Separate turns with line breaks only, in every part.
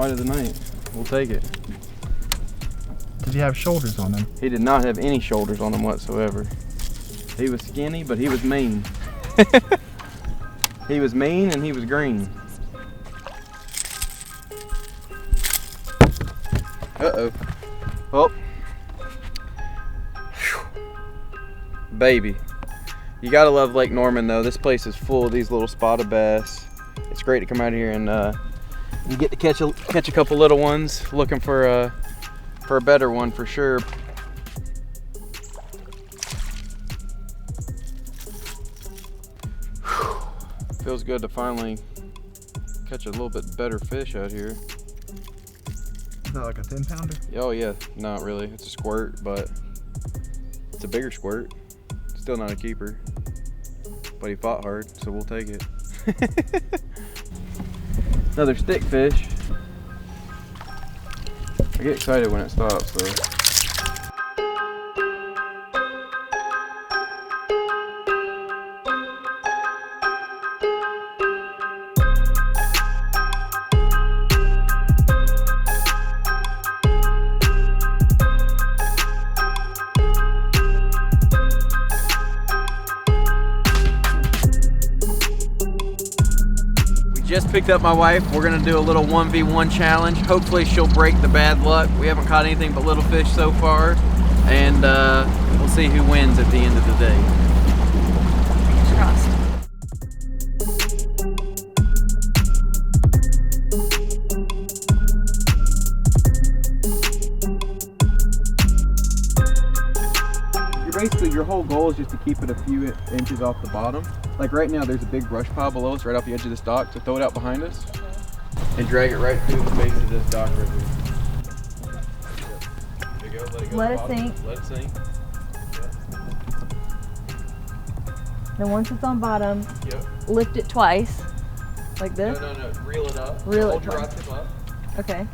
fight of the night. We'll take it.
Did he have shoulders on him?
He did not have any shoulders on him whatsoever. He was skinny, but he was mean. He was mean and he was green. Uh-oh. Oh. Whew. Baby. You gotta love Lake Norman though. This place is full of these little spotted bass. It's great to come out here and you get to catch a couple little ones. Looking for a better one for sure. Whew. Feels good to finally catch a little bit better fish out here.
Is that like a 10-pounder?
Oh yeah, not really. It's a squirt, but it's a bigger squirt. Still not a keeper, but he fought hard, so we'll take it. Another stick fish. I get excited when it stops though. Just picked up my wife. We're gonna do a little 1v1 challenge. Hopefully she'll break the bad luck. We haven't caught anything but little fish so far, and we'll see who wins at the end of the day.
Fingers crossed.
Basically, your whole goal is just to keep it a few inches off the bottom. Like right now, there's a big brush pile below us, right off the edge of this dock. So throw it out behind us and drag it right through the base of this dock right here. There you go. Let it go.
Let it sink.
Let it sink.
Then once it's on bottom,
Yep.
lift it twice, like this.
No. Reel it up.
Reel it
Hold your
twice.
rod tip up.
Okay.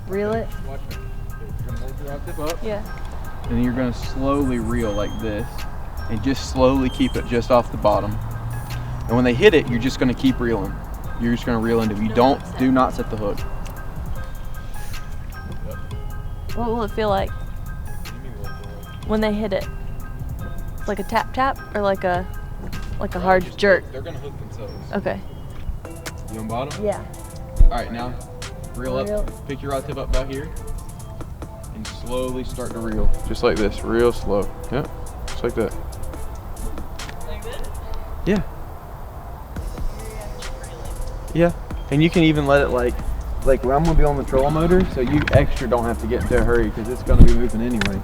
Reel it.
Watch me. Okay, you're gonna hold your rod tip up.
Yeah.
And then you're gonna slowly reel like this, and just slowly keep it just off the bottom. And when they hit it, you're just gonna keep reeling. You're just gonna reel into it. You do not set the hook.
What will it feel like when they hit it? Like a tap tap or like a hard jerk?
They're gonna hook themselves.
Okay.
You on bottom?
Yeah.
All right, now reel up. Pick your rod tip up about here, and slowly start to reel, just like this, real slow. Yeah, just like that.
Like this?
Yeah. Yeah, and you can even let it like I'm gonna be on the trolling motor, so you extra don't have to get into a hurry because it's gonna be moving anyway.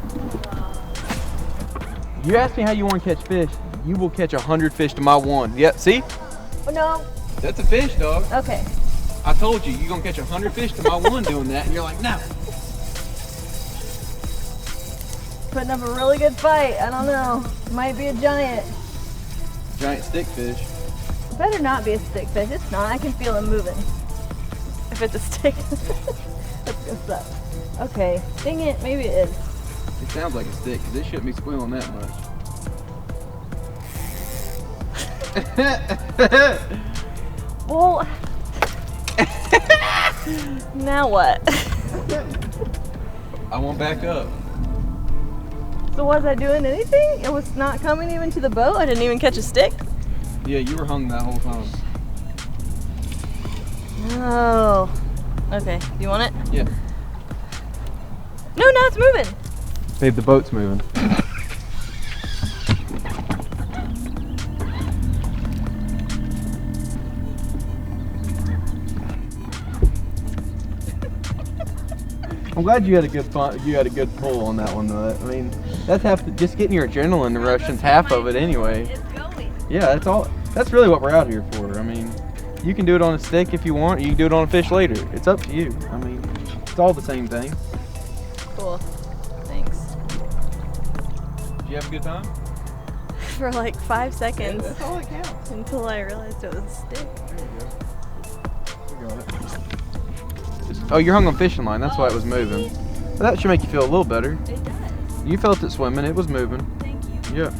You asked me how you want to catch fish. You will catch 100 fish to my one. Yeah, see?
Oh no.
That's a fish, dog.
Okay.
I told you, you're gonna catch 100 fish to my one doing that, and you're like, no.
Putting up a really good fight. I don't know. Might be a giant.
Giant stick fish.
It better not be a stick fish. It's not. I can feel it moving. If it's a stick, that's gonna suck. Okay. Dang it. Maybe it is.
It sounds like a stick, because it shouldn't be squealing that much.
Well, now what?
I won't back up.
So was I doing anything? It was not coming even to the boat? I didn't even catch a stick?
Yeah, you were hung that whole time.
Oh. Okay. Do you want it?
Yeah.
No, now it's moving.
Babe, the boat's moving. I'm glad you had a good fun. You had a good pull on that one, though. I mean, that's half. Just getting your adrenaline rushing's half of it anyway.
It's going.
Yeah, that's all. That's really what we're out here for. I mean, you can do it on a stick if you want. You can do it on a fish later. It's up to you. I mean, it's all the same thing.
Cool. Thanks.
Did you have a good time?
For like 5 seconds.
Yeah, that's all that counts.
Until I realized it was a stick.
There you go. You got it. Oh, you're hung on fishing line. That's why it was moving. But that should make you feel a little better.
It does.
You felt it swimming. It was moving.
Thank you.
Yeah.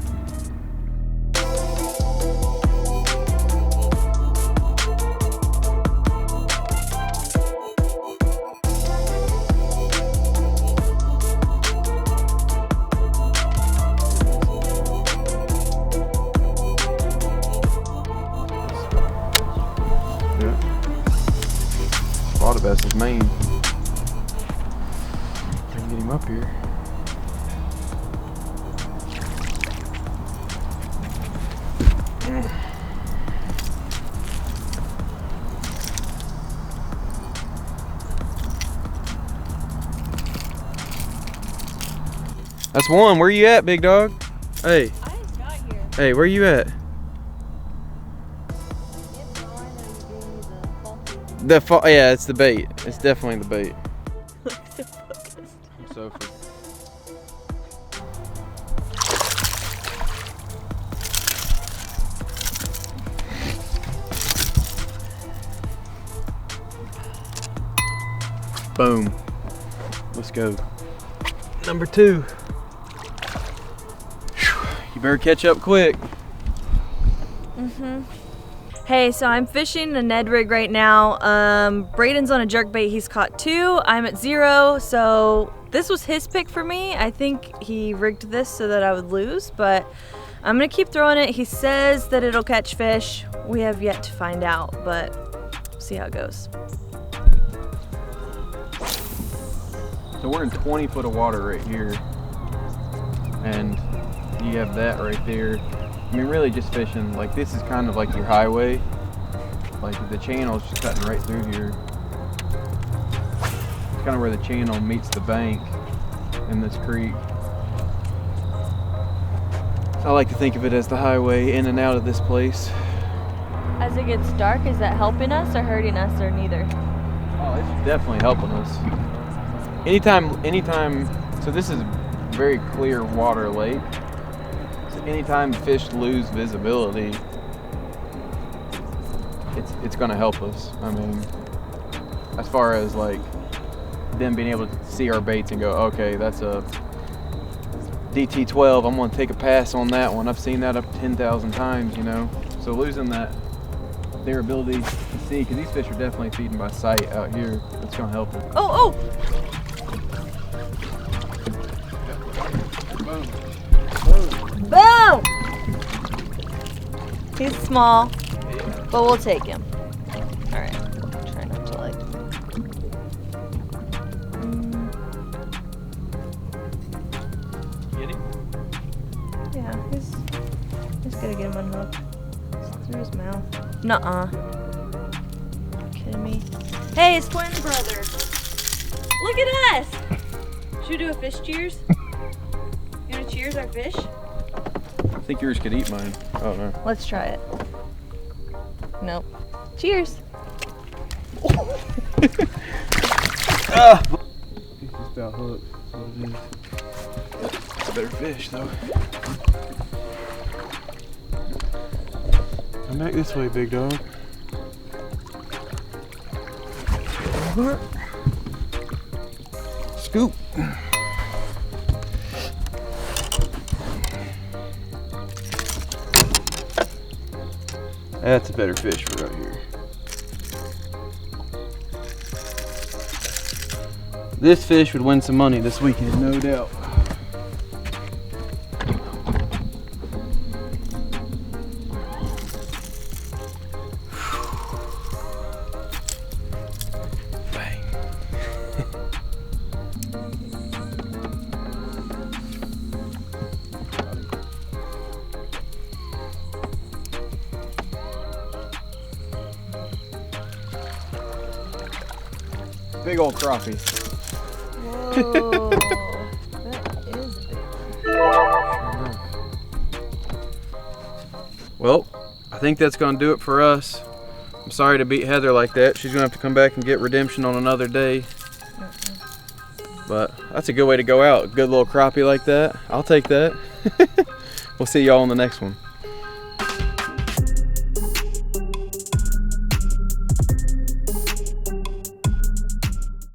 Get him up here. That's one. Where you at, big dog? Hey.
I just got here.
Hey, where you at? Yeah, it's the bait. It's definitely the bait.
Look so focused.
I'm so focused. Boom. Let's go. Number 2. You better catch up quick.
Hey, so I'm fishing a Ned rig right now. Brayden's on a jerkbait. He's caught 2. I'm at 0. So this was his pick for me. I think he rigged this so that I would lose, but I'm gonna keep throwing it. He says that it'll catch fish. We have yet to find out, but see how it goes.
So we're in 20 foot of water right here, and you have that right there. I mean, really just fishing, like this is kind of like your highway. Like the channel's just cutting right through here. It's kind of where the channel meets the bank in this creek. So I like to think of it as the highway in and out of this place.
As it gets dark, is that helping us or hurting us or neither?
Oh, it's definitely helping us. Anytime, so this is a very clear water lake. So anytime fish lose visibility, it's gonna help us. I mean, as far as like them being able to see our baits and go, okay, that's a DT12, I'm gonna take a pass on that one. I've seen that up 10,000 times, you know? So losing their ability to see, because these fish are definitely feeding by sight out here, that's gonna help us.
Oh! Boom! He's small, but we'll take him. All right, try not to like.
Get him?
Yeah, he's gonna get him unhooked. Through his mouth. Nuh-uh. Kidding me? Hey, it's twin brother. Look at us. Should we do a fish cheers? You wanna cheers our fish?
I think yours could eat mine. Oh no.
Let's try it. Nope. Cheers.
He's just about hooked. That's what it is. It's a better fish though. Come back this way, big dog. Scoop. That's a better fish for right here. This fish would win some money this weekend, no doubt. Bang. Big old crappie.
Whoa. That is big.
Well, I think that's gonna do it for us. I'm sorry to beat Heather like that. She's gonna have to come back and get redemption on another day. But that's a good way to go out. A good little crappie like that. I'll take that. We'll see y'all on the next one.